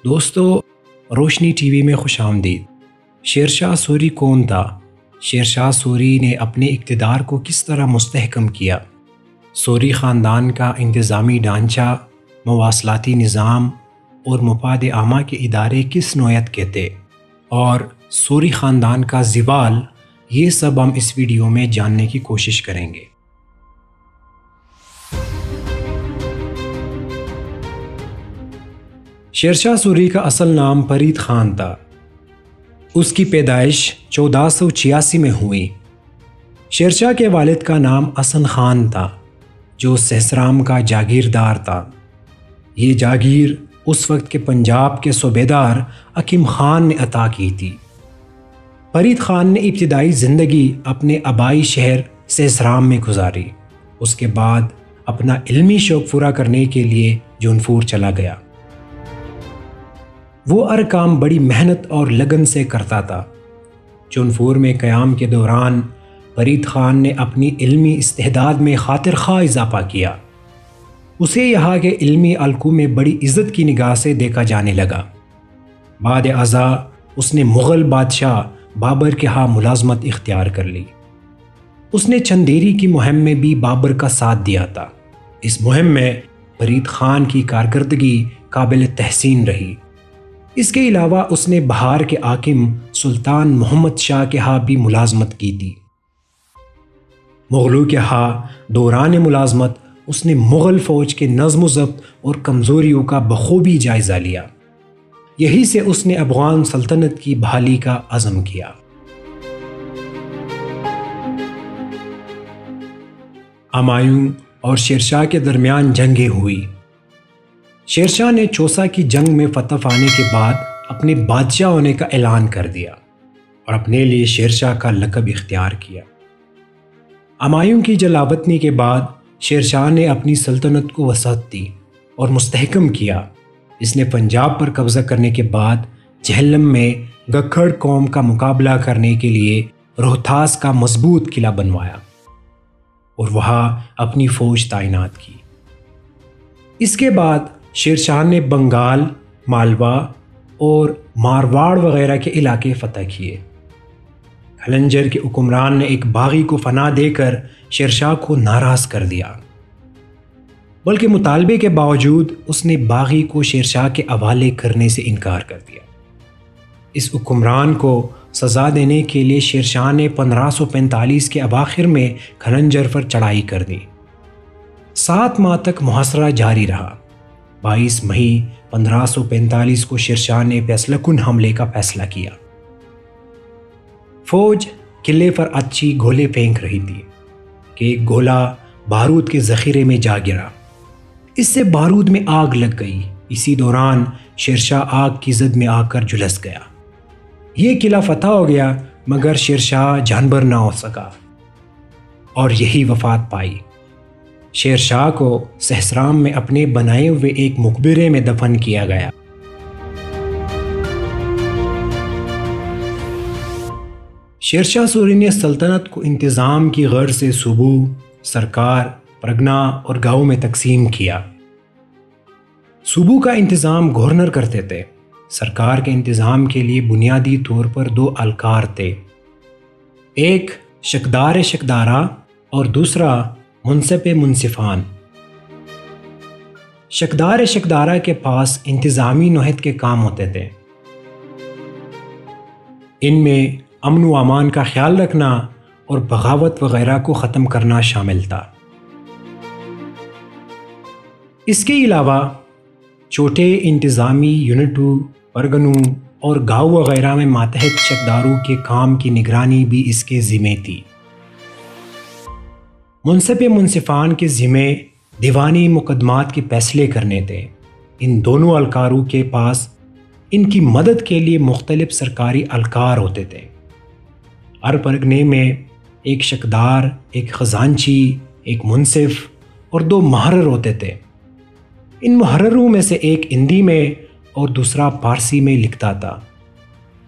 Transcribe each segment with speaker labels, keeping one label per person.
Speaker 1: دوستو، روشنی T V میں خوش آمدید۔ شیر شاہ سوری کون تھا؟ شیر شاہ سوری نے اپنے اقتدار کو کس طرح مستحکم کیا؟ سوری خاندان کا انتظامی ڈھانچہ، مواصلاتی نظام اور مفاد عامہ کے ادارے کس نوعیت کے تھے، اور سوری خاندان کا زوال، یہ سب ہم اس ویڈیو میں جاننے کی کوشش کریں گے۔ شیر شاہ سوری کا اصل نام فرید خان تھا۔ اس کی پیدائش 1486 میں ہوئی۔ شیر شاہ کے والد کا نام حسن خان تھا، جو سہسرام کا جاگیردار تھا۔ یہ جاگیر اس وقت کے پنجاب کے صوبیدار حکیم خان نے عطا کی تھی۔ فرید خان نے ابتدائی زندگی اپنے آبائی شہر سہسرام میں گزاری۔ اس کے بعد اپنا علمی شوق پورا کرنے کے لیے جونپور چلا گیا۔ وہ ہر کام بڑی محنت اور لگن سے کرتا تھا۔ جونپور میں قیام کے دوران فرید خان نے اپنی علمی استعداد میں خاطر خواہ اضافہ کیا۔ اسے یہاں کے علمی حلقوں میں بڑی عزت کی نگاہ سے دیکھا جانے لگا۔ بعد ازاں اس نے مغل بادشاہ بابر کے ہاں ملازمت اختیار کر لی۔ اس نے چندیری کی مہم میں بھی بابر کا ساتھ دیا تھا۔ اس مہم میں فرید خان کی کارکردگی قابل تحسین رہی۔ اس کے علاوہ اس نے بہار کے حاکم سلطان محمد شاہ کے ہاں بھی ملازمت کی تھی۔ مغلوں کے ہاں دوران ملازمت اس نے مغل فوج کے نظم و ضبط اور کمزوریوں کا بخوبی جائزہ لیا۔ یہی سے اس نے افغان سلطنت کی بحالی کا عزم کیا۔ ہمایوں اور شیر شاہ کے درمیان جنگیں ہوئی۔ شیر شاہ نے چوسا کی جنگ میں فتح پانے کے بعد اپنے بادشاہ ہونے کا اعلان کر دیا اور اپنے لیے شیر شاہ کا لقب اختیار کیا۔ ہمایوں کی جلاوطنی کے بعد شیر شاہ نے اپنی سلطنت کو وسعت دی اور مستحکم کیا۔ اس نے پنجاب پر قبضہ کرنے کے بعد جہلم میں گکھڑ قوم کا مقابلہ کرنے کے لیے روہتاس کا مضبوط قلعہ بنوایا اور وہاں اپنی فوج تعینات کی۔ اس کے بعد شیر شاہ نے بنگال، مالوا اور مارواڑ وغیرہ کے علاقے فتح کیے۔ خلنجر کے حکمران نے ایک باغی کو پناہ دے کر شیر شاہ کو ناراض کر دیا، بلکہ مطالبے کے باوجود اس نے باغی کو شیر شاہ کے حوالے کرنے سے انکار کر دیا۔ اس حکمران کو سزا دینے کے لیے شیر شاہ نے 1545 کے اواخر میں خلنجر پر چڑھائی کر دی۔ 7 ماہ تک محاصرہ جاری رہا۔ 22 مئی 1545 کو شیر شاہ نے فیصلہ کن حملے کا فیصلہ کیا۔ فوج قلعے پر اچھی گولے پھینک رہی تھی کہ ایک گولا بارود کے ذخیرے میں جا گرا۔ اس سے بارود میں آگ لگ گئی۔ اسی دوران شیر شاہ آگ کی زد میں آ کر جھلس گیا۔ یہ قلعہ فتح ہو گیا، مگر شیر شاہ جانبر نہ ہو سکا اور یہی وفات پائی۔ شیر شاہ کو سہسرام میں اپنے بنائے ہوئے ایک مقبرے میں دفن کیا گیا۔ شیر شاہ سوری نے سلطنت کو انتظام کی غرض سے صوبوں، سرکار، پرگنا اور گاؤں میں تقسیم کیا۔ صوبوں کا انتظام گورنر کرتے تھے۔ سرکار کے انتظام کے لیے بنیادی طور پر 2 اہلکار تھے، ایک شکدار شکدارہ اور دوسرا منصف منصفان۔ شکدار شکدارہ کے پاس انتظامی نوعیت کے کام ہوتے تھے۔ ان میں امن و امان کا خیال رکھنا اور بغاوت وغیرہ کو ختم کرنا شامل تھا۔ اس کے علاوہ چھوٹے انتظامی یونٹوں، پرگنوں اور گاؤں وغیرہ میں ماتحت شکداروں کے کام کی نگرانی بھی اس کے ذمے تھی۔ منصف منصفان کے ذمے دیوانی مقدمات کے فیصلے کرنے تھے۔ ان دونوں اہلکاروں کے پاس ان کی مدد کے لیے مختلف سرکاری اہلکار ہوتے تھے۔ ہر پرگنے میں ایک شکدار، ایک خزانچی، ایک منصف اور 2 محرر ہوتے تھے۔ ان محرروں میں سے ایک ہندی میں اور دوسرا فارسی میں لکھتا تھا۔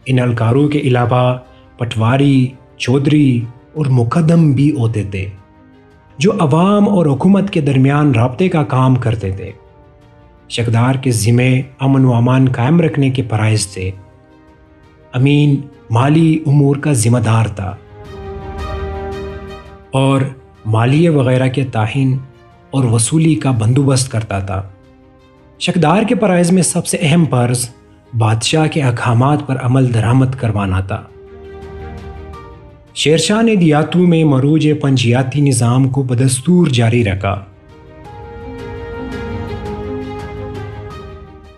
Speaker 1: ان اہلکاروں کے علاوہ پٹواری، چودھری اور مقدم بھی ہوتے تھے، جو عوام اور حکومت کے درمیان رابطے کا کام کرتے تھے۔ شکدار کے ذمے امن و امان قائم رکھنے کے فرائض تھے۔ امین مالی امور کا ذمہ دار تھا اور مالیے وغیرہ کے تعین اور وصولی کا بندوبست کرتا تھا۔ شکدار کے فرائض میں سب سے اہم فرض بادشاہ کے احکامات پر عمل درآمد کروانا تھا۔ شیر شاہ نے دیہاتوں میں مروج پنجیاتی نظام کو بدستور جاری رکھا۔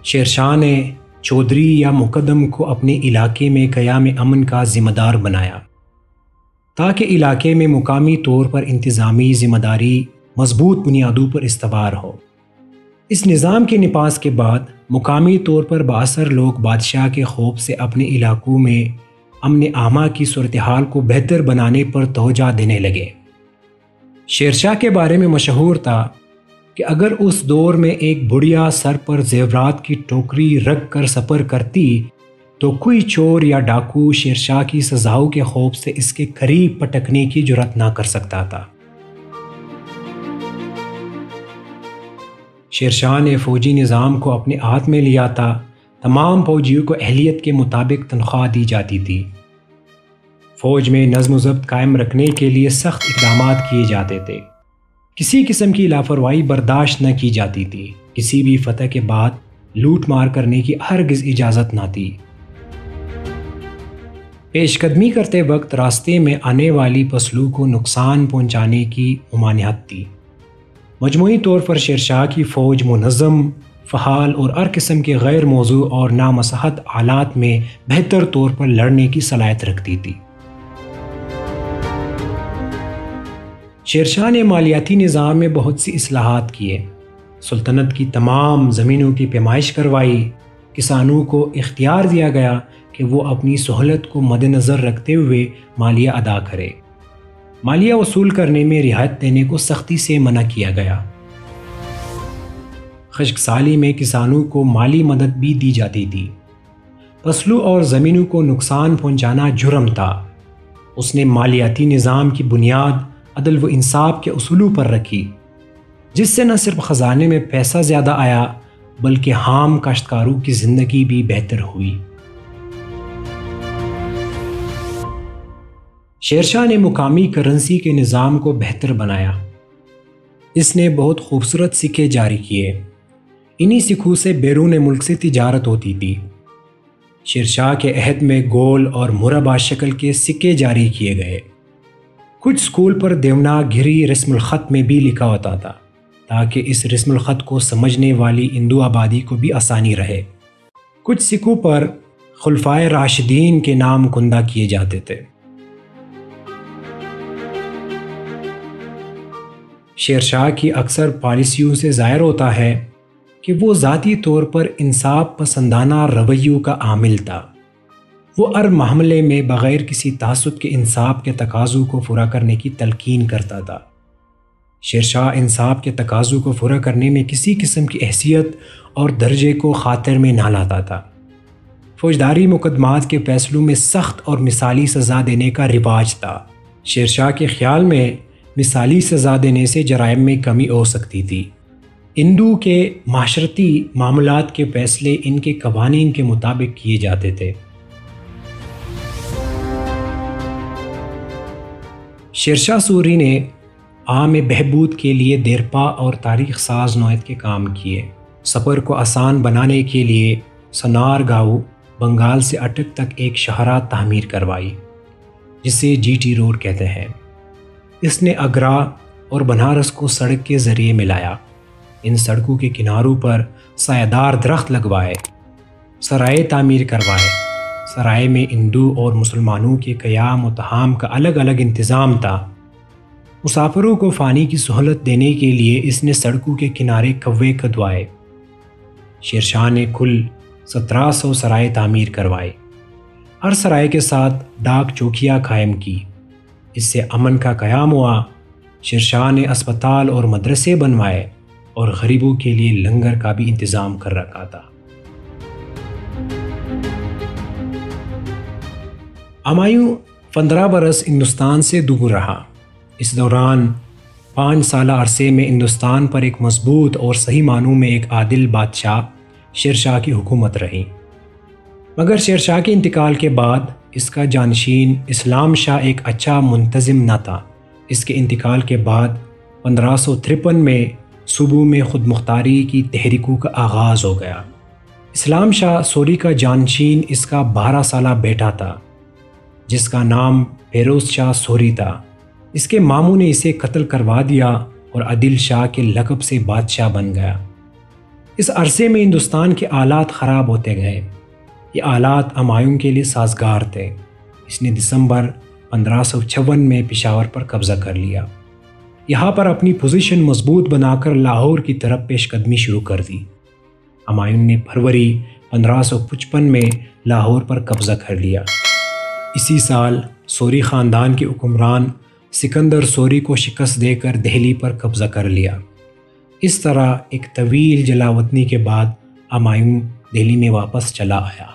Speaker 1: شیر شاہ نے چودھری یا مقدم کو اپنے علاقے میں قیام امن کا ذمہ دار بنایا تاکہ علاقے میں مقامی طور پر انتظامی ذمہ داری مضبوط بنیادوں پر استوار ہو۔ اس نظام کے نفاذ کے بعد مقامی طور پر بااثر لوگ بادشاہ کے خوف سے اپنے علاقوں میں امن عامہ کی صورتحال کو بہتر بنانے پر توجہ دینے لگے۔ شیر شاہ کے بارے میں مشہور تھا کہ اگر اس دور میں ایک بڑھیا سر پر زیورات کی ٹوکری رکھ کر سفر کرتی تو کوئی چور یا ڈاکو شیر شاہ کی سزاؤں کے خوف سے اس کے قریب پٹکنے کی جرات نہ کر سکتا تھا۔ شیر شاہ نے فوجی نظام کو اپنے ہاتھ میں لیا تھا۔ تمام فوجیوں کو اہلیت کے مطابق تنخواہ دی جاتی تھی۔ فوج میں نظم و ضبط قائم رکھنے کے لیے سخت اقدامات کیے جاتے تھے۔ کسی قسم کی لاپرواہی برداشت نہ کی جاتی تھی۔ کسی بھی فتح کے بعد لوٹ مار کرنے کی ہرگز اجازت نہ تھی۔ پیش قدمی کرتے وقت راستے میں آنے والی فصلوں کو نقصان پہنچانے کی ممانعت تھی۔ مجموعی طور پر شیر شاہ کی فوج منظم، فعال اور ہر قسم کے غیر موزوں اور نامساعد حالات میں بہتر طور پر لڑنے کی صلاحیت رکھتی تھی۔ شیر شاہ نے مالیاتی نظام میں بہت سی اصلاحات کیے۔ سلطنت کی تمام زمینوں کی پیمائش کروائی۔ کسانوں کو اختیار دیا گیا کہ وہ اپنی سہولت کو مد نظر رکھتے ہوئے مالیہ ادا کرے۔ مالیہ وصول کرنے میں رعایت دینے کو سختی سے منع کیا گیا۔ خشک سالی میں کسانوں کو مالی مدد بھی دی جاتی تھی۔ فصلوں اور زمینوں کو نقصان پہنچانا جرم تھا۔ اس نے مالیاتی نظام کی بنیاد عدل و انصاف کے اصولوں پر رکھی، جس سے نہ صرف خزانے میں پیسہ زیادہ آیا بلکہ عام کاشتکاروں کی زندگی بھی بہتر ہوئی۔ شیر شاہ نے مقامی کرنسی کے نظام کو بہتر بنایا۔ اس نے بہت خوبصورت سکے جاری کیے۔ انہی سکوں سے بیرون ملک سے تجارت ہوتی تھی۔ شیر شاہ کے عہد میں گول اور مربع شکل کے سکے جاری کیے گئے۔ کچھ سکول پر دیوناگری رسم الخط میں بھی لکھا ہوتا تھا تاکہ اس رسم الخط کو سمجھنے والی ہندو آبادی کو بھی آسانی رہے۔ کچھ سکوں پر خلفائے راشدین کے نام کندہ کیے جاتے تھے۔ شیر شاہ کی اکثر پالیسیوں سے ظاہر ہوتا ہے کہ وہ ذاتی طور پر انصاف پسندانہ رویوں کا عامل تھا۔ وہ ہر معاملے میں بغیر کسی تعصب کے انصاف کے تقاضوں کو پورا کرنے کی تلقین کرتا تھا۔ شیر شاہ انصاف کے تقاضوں کو پورا کرنے میں کسی قسم کی حیثیت اور درجے کو خاطر میں نہ لاتا تھا۔ فوجداری مقدمات کے فیصلوں میں سخت اور مثالی سزا دینے کا رواج تھا۔ شیر شاہ کے خیال میں مثالی سزا دینے سے جرائم میں کمی ہو سکتی تھی۔ ہندو کے معاشرتی معاملات کے فیصلے ان کے قوانین کے مطابق کیے جاتے تھے۔ شیر شاہ سوری نے عام بہبود کے لیے دیرپا اور تاریخ ساز نوعیت کے کام کیے۔ سفر کو آسان بنانے کے لیے سنار گاؤں بنگال سے اٹک تک ایک شاہراہ تعمیر کروائی جسے جی ٹی روڈ کہتے ہیں۔ اس نے آگرہ اور بنارس کو سڑک کے ذریعے ملایا۔ ان سڑکوں کے کناروں پر سایہدار درخت لگوائے، سرائے تعمیر کروائے۔ سرائے میں ہندو اور مسلمانوں کے قیام و طعام کا الگ الگ انتظام تھا۔ مسافروں کو پانی کی سہولت دینے کے لیے اس نے سڑکوں کے کنارے کوے کھدوائے۔ شیر شاہ نے کل 1700 سرائے تعمیر کروائے۔ ہر سرائے کے ساتھ ڈاک چوکیاں قائم کی۔ اس سے امن کا قیام ہوا۔ شیر شاہ نے اسپتال اور مدرسے بنوائے اور غریبوں کے لیے لنگر کا بھی انتظام کر رکھا تھا۔ ہمایوں 15 برس ہندوستان سے دور رہا۔ اس دوران 5 سالہ عرصے میں ہندوستان پر ایک مضبوط اور صحیح معنوں میں ایک عادل بادشاہ شیر شاہ کی حکومت رہی، مگر شیر شاہ کے انتقال کے بعد اس کا جانشین اسلام شاہ ایک اچھا منتظم نہ تھا۔ اس کے انتقال کے بعد 1553 میں صوبوں میں خود مختاری کی تحریکوں کا آغاز ہو گیا۔ اسلام شاہ سوری کا جانشین اس کا 12 سالہ بیٹا تھا جس کا نام فیروز شاہ سوری تھا۔ اس کے ماموں نے اسے قتل کروا دیا اور عادل شاہ کے لقب سے بادشاہ بن گیا۔ اس عرصے میں ہندوستان کے آلات خراب ہوتے گئے۔ یہ آلات ہمایوں کے لیے سازگار تھے۔ اس نے دسمبر 1556 میں پشاور پر قبضہ کر لیا۔ یہاں پر اپنی پوزیشن مضبوط بنا کر لاہور کی طرف پیش قدمی شروع کر دی۔ ہمایوں نے فروری 1555 میں لاہور پر قبضہ کر لیا۔ اسی سال سوری خاندان کے حکمران سکندر سوری کو شکست دے کر دہلی پر قبضہ کر لیا۔ اس طرح ایک طویل جلاوطنی کے بعد ہمایوں دہلی میں واپس چلا آیا۔